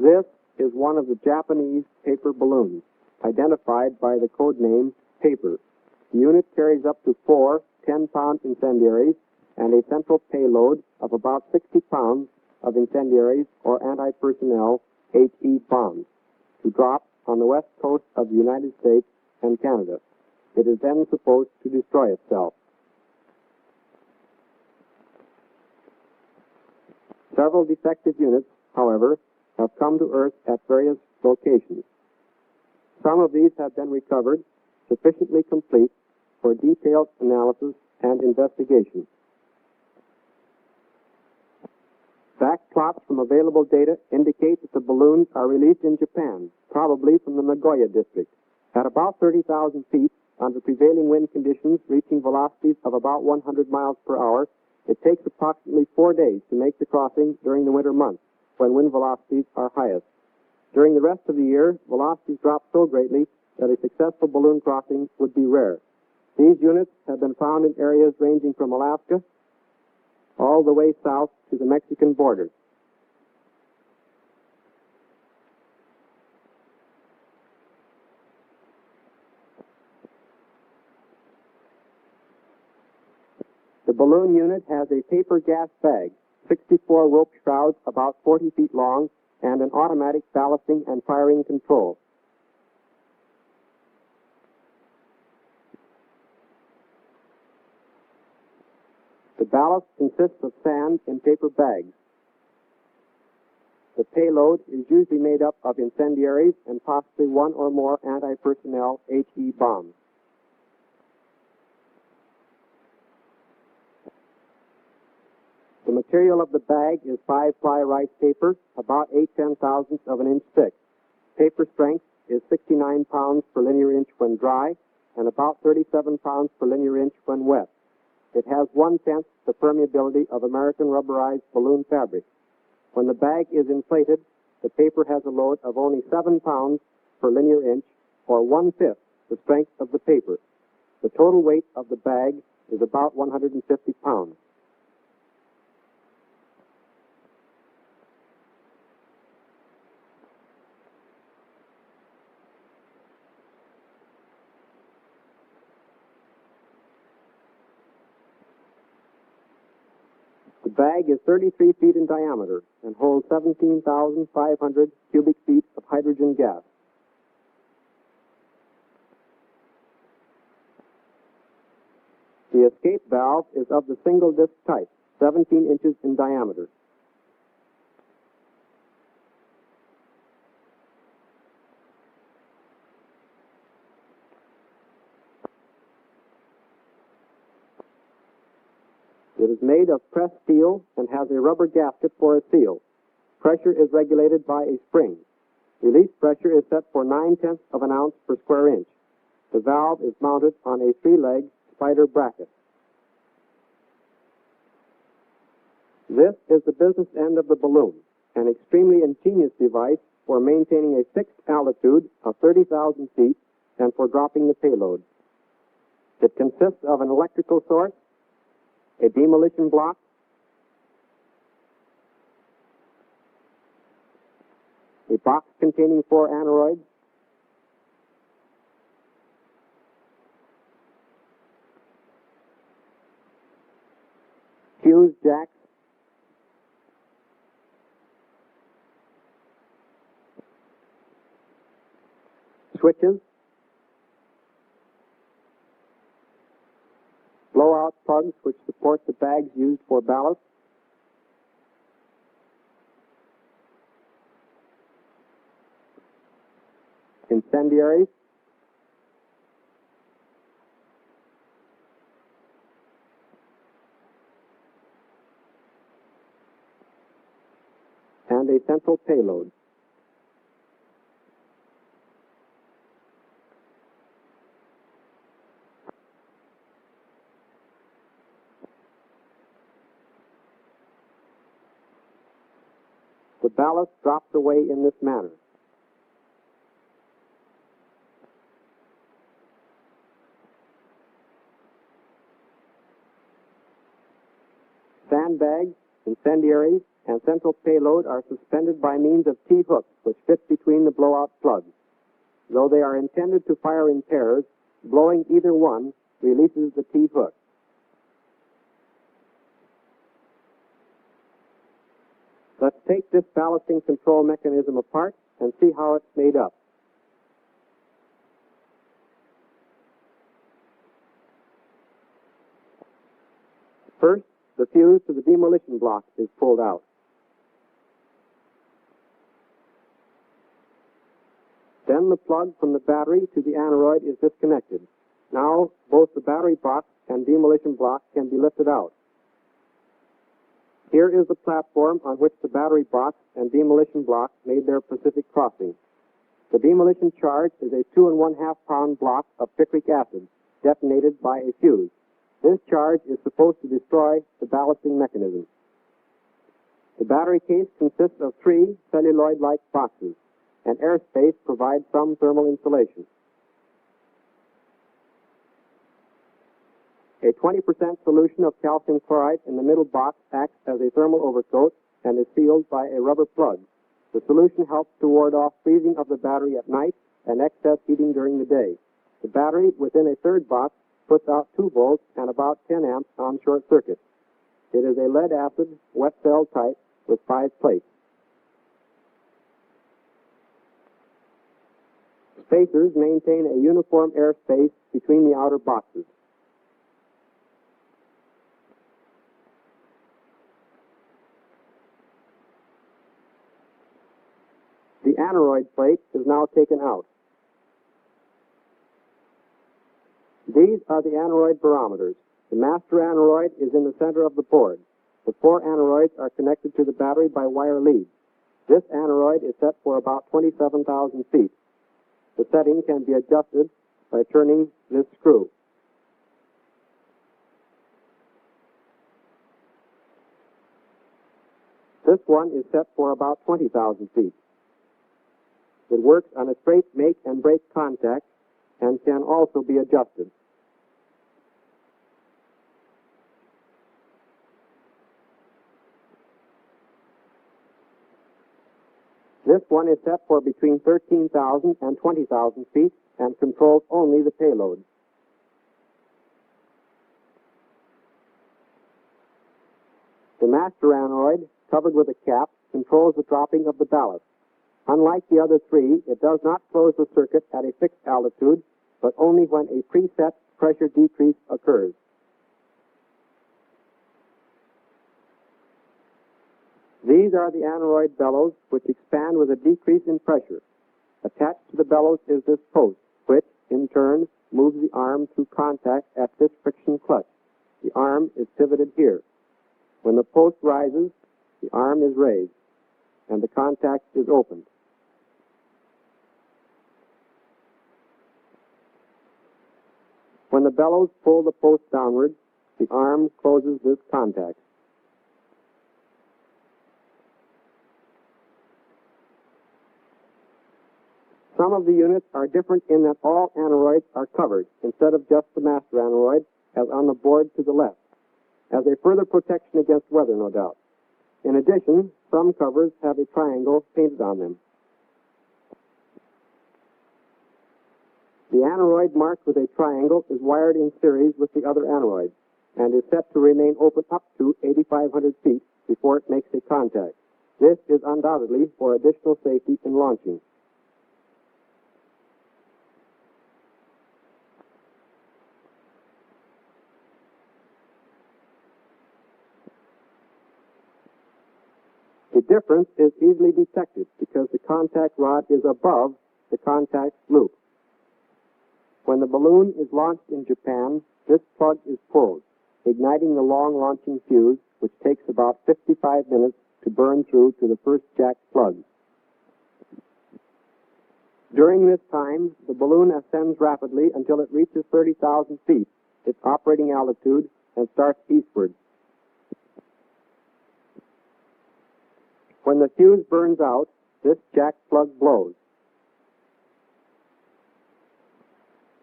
This is one of the Japanese paper balloons, identified by the code name Paper. The unit carries up to 4 10-pound incendiaries and a central payload of about 60 pounds of incendiaries or anti-personnel HE bombs to drop on the west coast of the United States and Canada. It is then supposed to destroy itself. Several defective units, however, have come to Earth at various locations. Some of these have been recovered, sufficiently complete for detailed analysis and investigation. Back plots from available data indicate that the balloons are released in Japan, probably from the Nagoya district, at about 30,000 feet under prevailing wind conditions reaching velocities of about 100 miles per hour. It takes approximately 4 days to make the crossing during the winter months, when wind velocities are highest. During the rest of the year, velocities drop so greatly that a successful balloon crossing would be rare. These units have been found in areas ranging from Alaska all the way south to the Mexican border. The balloon unit has a paper gas bag, 64 rope shrouds about 40 feet long, and an automatic ballasting and firing control. The ballast consists of sand in paper bags. The payload is usually made up of incendiaries and possibly one or more anti-personnel HE bombs. The material of the bag is 5-ply rice paper, about 8/10,000ths of an inch thick. Paper strength is 69 pounds per linear inch when dry and about 37 pounds per linear inch when wet. It has 1/10 the permeability of American rubberized balloon fabric. When the bag is inflated, the paper has a load of only 7 pounds per linear inch, or 1/5 the strength of the paper. The total weight of the bag is about 150 pounds. The bag is 33 feet in diameter and holds 17,500 cubic feet of hydrogen gas. The escape valve is of the single disc type, 17 inches in diameter. It is made of pressed steel and has a rubber gasket for a seal. Pressure is regulated by a spring. Release pressure is set for 9/10 of an ounce per square inch. The valve is mounted on a 3-leg spider bracket. This is the business end of the balloon, an extremely ingenious device for maintaining a fixed altitude of 30,000 feet and for dropping the payload. It consists of an electrical source, a demolition block, a box containing 4 aneroids, fuse jacks, switches, blowout plugs which support the bags used for ballast, incendiaries, and a central payload. The ballast drops away in this manner. Sandbags, incendiaries, and central payload are suspended by means of T-hooks which fit between the blowout plugs. Though they are intended to fire in pairs, blowing either one releases the T-hook. Let's take this ballasting control mechanism apart and see how it's made up. First, the fuse to the demolition block is pulled out. Then the plug from the battery to the aneroid is disconnected. Now, both the battery box and demolition block can be lifted out. Here is the platform on which the battery box and demolition block made their Pacific crossing. The demolition charge is a 2 1/2 pound block of picric acid, detonated by a fuse. This charge is supposed to destroy the ballasting mechanism. The battery case consists of 3 celluloid-like boxes, and airspace provides some thermal insulation. A 20% solution of calcium chloride in the middle box acts as a thermal overcoat and is sealed by a rubber plug. The solution helps to ward off freezing of the battery at night and excess heating during the day. The battery within a third box puts out 2 volts and about 10 amps on short circuit. It is a lead-acid wet cell type with 5 plates. Spacers maintain a uniform airspace between the outer boxes. The aneroid plate is now taken out. These are the aneroid barometers. The master aneroid is in the center of the board. The 4 aneroids are connected to the battery by wire leads. This aneroid is set for about 27,000 feet. The setting can be adjusted by turning this screw. This one is set for about 20,000 feet. It works on a straight make and break contact and can also be adjusted. This one is set for between 13,000 and 20,000 feet and controls only the payload. The master aneroid, covered with a cap, controls the dropping of the ballast. Unlike the other 3, it does not close the circuit at a fixed altitude, but only when a preset pressure decrease occurs. These are the aneroid bellows, which expand with a decrease in pressure. Attached to the bellows is this post, which, in turn, moves the arm through contact at this friction clutch. The arm is pivoted here. When the post rises, the arm is raised, and the contact is opened. When the bellows pull the post downward, the arm closes this contact. Some of the units are different in that all aneroids are covered instead of just the master aneroid, as on the board to the left, as a further protection against weather, no doubt. In addition, some covers have a triangle painted on them. The aneroid marked with a triangle is wired in series with the other aneroids and is set to remain open up to 8,500 feet before it makes a contact. This is undoubtedly for additional safety in launching. The difference is easily detected because the contact rod is above the contact loop. When the balloon is launched in Japan, this plug is pulled, igniting the long launching fuse, which takes about 55 minutes to burn through to the first jack plug. During this time, the balloon ascends rapidly until it reaches 30,000 feet, its operating altitude, and starts eastward. When the fuse burns out, this jack plug blows,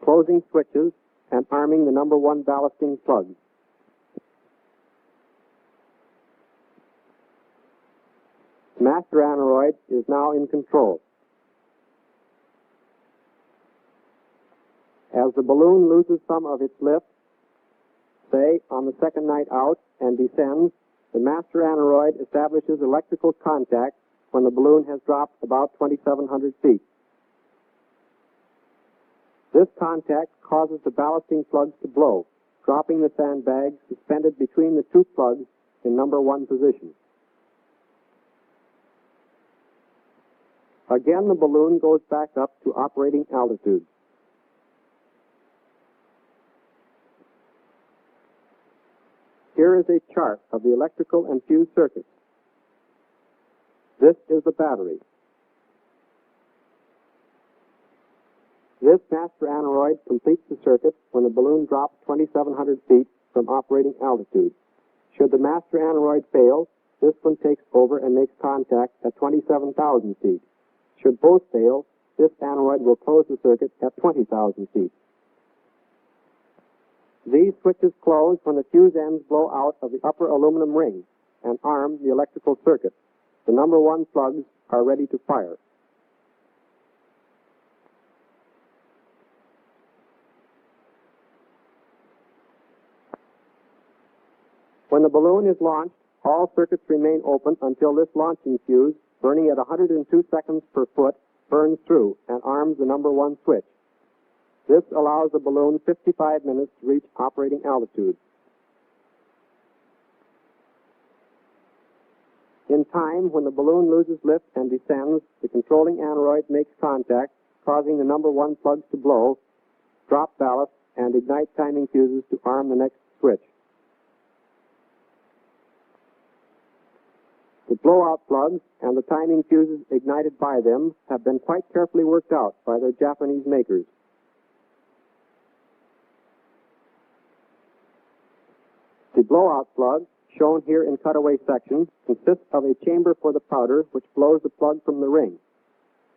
closing switches and arming the number 1 ballasting plug. Master aneroid is now in control. As the balloon loses some of its lift, say on the second night out, and descends, the master aneroid establishes electrical contact when the balloon has dropped about 2,700 feet. This contact causes the ballasting plugs to blow, dropping the sandbags suspended between the two plugs in number 1 position. Again, the balloon goes back up to operating altitude. Here is a chart of the electrical and fuse circuits. This is the battery. This master aneroid completes the circuit when the balloon drops 2,700 feet from operating altitude. Should the master aneroid fail, this one takes over and makes contact at 27,000 feet. Should both fail, this aneroid will close the circuit at 20,000 feet. These switches close when the fuse ends blow out of the upper aluminum ring and arm the electrical circuit. The number 1 plugs are ready to fire. When the balloon is launched, all circuits remain open until this launching fuse, burning at 102 seconds per foot, burns through and arms the number 1 switch. This allows the balloon 55 minutes to reach operating altitude. In time, when the balloon loses lift and descends, the controlling aneroid makes contact, causing the number 1 plugs to blow, drop ballast, and ignite timing fuses to arm the next switch. The blowout plugs and the timing fuses ignited by them have been quite carefully worked out by their Japanese makers. The blowout plug, shown here in cutaway section, consists of a chamber for the powder which blows the plug from the ring.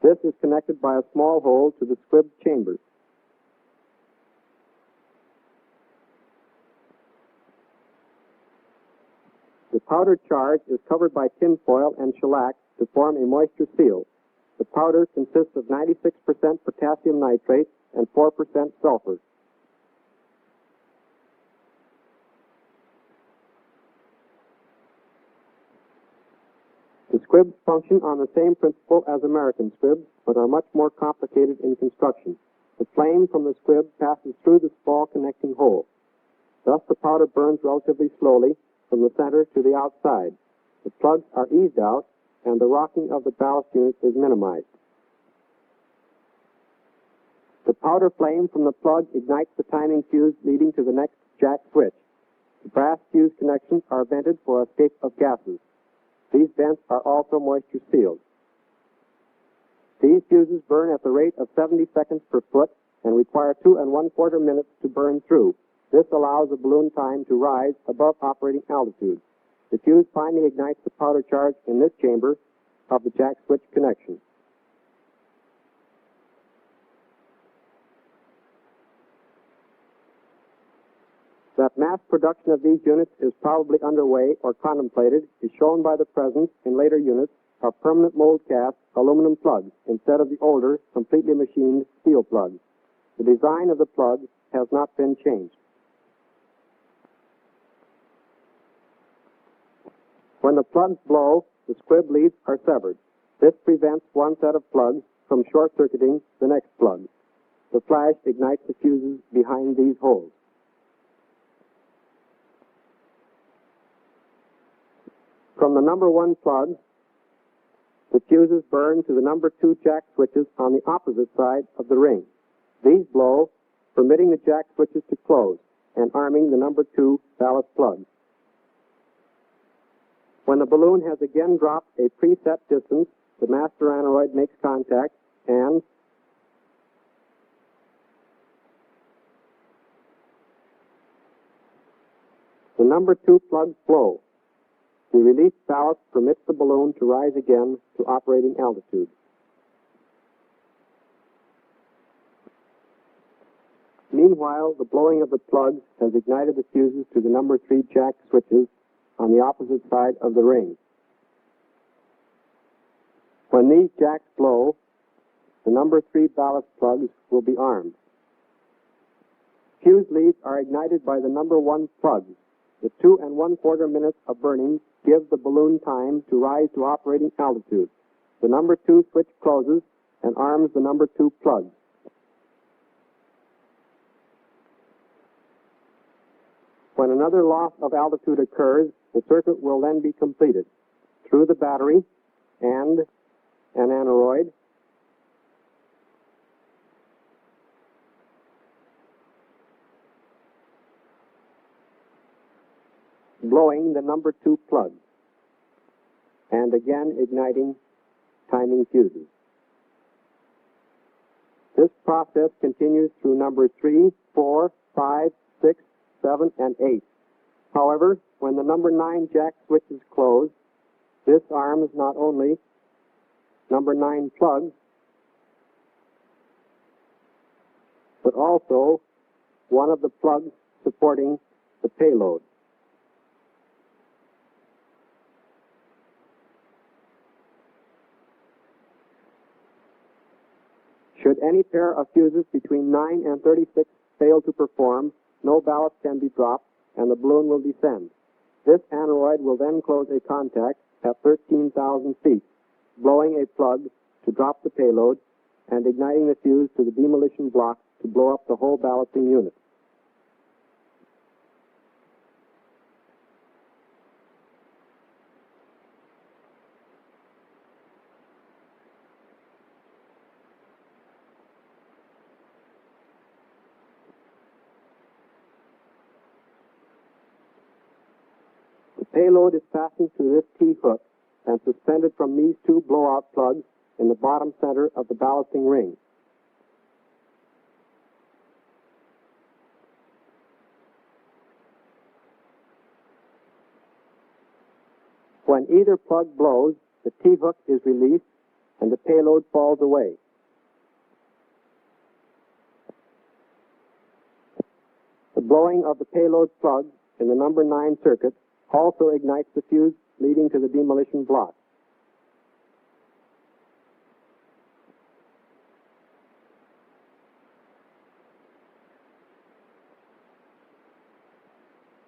This is connected by a small hole to the squib chamber. The powder charge is covered by tin foil and shellac to form a moisture seal. The powder consists of 96% potassium nitrate and 4% sulfur. The squibs function on the same principle as American squibs, but are much more complicated in construction. The flame from the squib passes through the small connecting hole. Thus the powder burns relatively slowly from the center to the outside. The plugs are eased out, and the rocking of the ballast unit is minimized. The powder flame from the plug ignites the timing fuse leading to the next jack switch. The brass fuse connections are vented for escape of gases. These vents are also moisture sealed. These fuses burn at the rate of 70 seconds per foot and require 2 1/4 minutes to burn through. This allows the balloon time to rise above operating altitude. The fuse finally ignites the powder charge in this chamber of the jack switch connection. That mass production of these units is probably underway or contemplated is shown by the presence in later units of permanent mold cast aluminum plugs instead of the older, completely machined steel plugs. The design of the plug has not been changed. When the plugs blow, the squib leads are severed. This prevents one set of plugs from short-circuiting the next plug. The flash ignites the fuses behind these holes. From the number 1 plug, the fuses burn to the number 2 jack switches on the opposite side of the ring. These blow, permitting the jack switches to close and arming the number 2 ballast plug. When the balloon has again dropped a preset distance, the master aneroid makes contact and the number 2 plugs blow. The released ballast permits the balloon to rise again to operating altitude. Meanwhile, the blowing of the plugs has ignited the fuses to the number 3 jack switches on the opposite side of the ring. When these jacks blow, the number 3 ballast plugs will be armed. Fuse leads are ignited by the number 1 plugs. The 2 1/4 minutes of burning gives the balloon time to rise to operating altitude. The number 2 switch closes and arms the number 2 plugs. When another loss of altitude occurs, the circuit will then be completed through the battery and an aneroid, blowing the number 2 plug, and again igniting timing fuses. This process continues through number 3, 4, 5, 6, 7, and 8. However, when the number 9 jack switch is closed, this arms not only number 9 plugs, but also one of the plugs supporting the payload. Should any pair of fuses between 9 and 36 fail to perform, no ballast can be dropped and the balloon will descend. This aneroid will then close a contact at 13,000 feet, blowing a plug to drop the payload and igniting the fuse to the demolition block to blow up the whole ballasting unit. The payload is fastened to this T-hook and suspended from these 2 blowout plugs in the bottom center of the ballasting ring. When either plug blows, the T-hook is released and the payload falls away. The blowing of the payload plug in the number 9 circuit also ignites the fuse leading to the demolition block.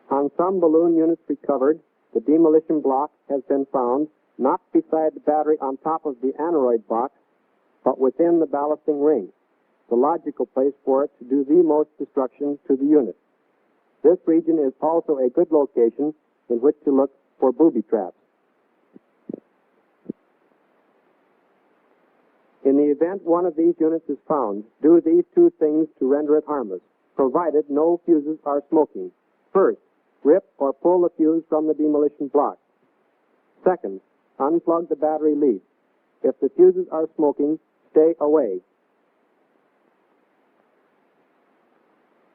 On some balloon units recovered, the demolition block has been found not beside the battery on top of the aneroid box, but within the ballasting ring, the logical place for it to do the most destruction to the unit. This region is also a good location in which to look for booby traps. In the event one of these units is found, do these 2 things to render it harmless, provided no fuses are smoking. First, rip or pull the fuse from the demolition block. Second, unplug the battery lead. If the fuses are smoking, stay away.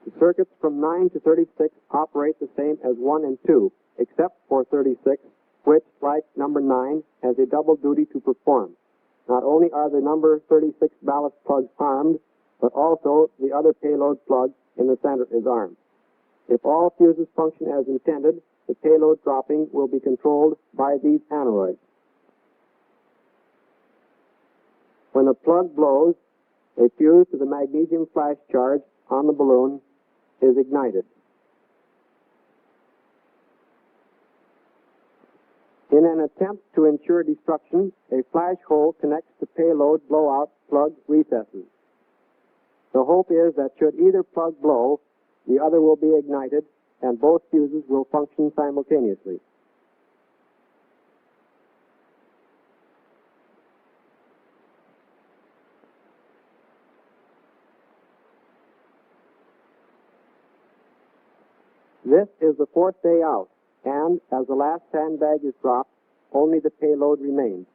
The circuits from 9 to 36 operate the same as 1 and 2, except for 36, which, like number 9, has a double duty to perform. Not only are the number 36 ballast plugs armed, but also the other payload plug in the center is armed. If all fuses function as intended, the payload dropping will be controlled by these aneroids. When the plug blows, a fuse to the magnesium flash charge on the balloon is ignited. In an attempt to ensure destruction, a flash hole connects the payload blowout plug recesses. The hope is that should either plug blow, the other will be ignited and both fuses will function simultaneously. This is the 4th day out, and as the last sandbag is dropped, only the payload remains.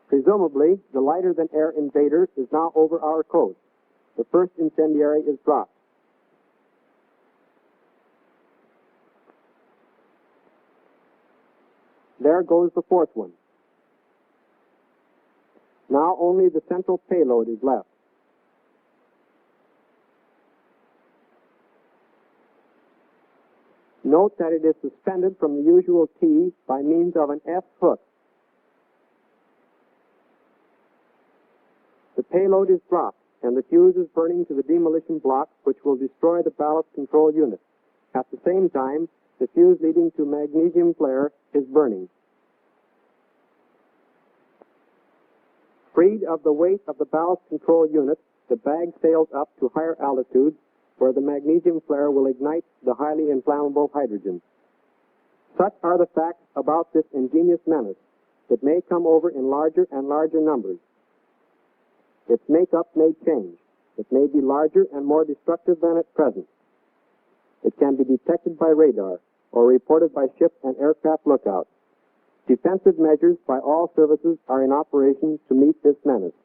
Presumably, the lighter-than-air invader is now over our coast. The first incendiary is dropped. There goes the 4th one. Now only the central payload is left. Note that it is suspended from the usual T by means of an S hook. The payload is dropped, and the fuse is burning to the demolition block, which will destroy the ballast control unit. At the same time, the fuse leading to magnesium flare is burning. Freed of the weight of the ballast control unit, the bag sails up to higher altitudes, where the magnesium flare will ignite the highly inflammable hydrogen. Such are the facts about this ingenious menace. It may come over in larger and larger numbers. Its makeup may change. It may be larger and more destructive than at present. It can be detected by radar or reported by ship and aircraft lookouts. Defensive measures by all services are in operation to meet this menace.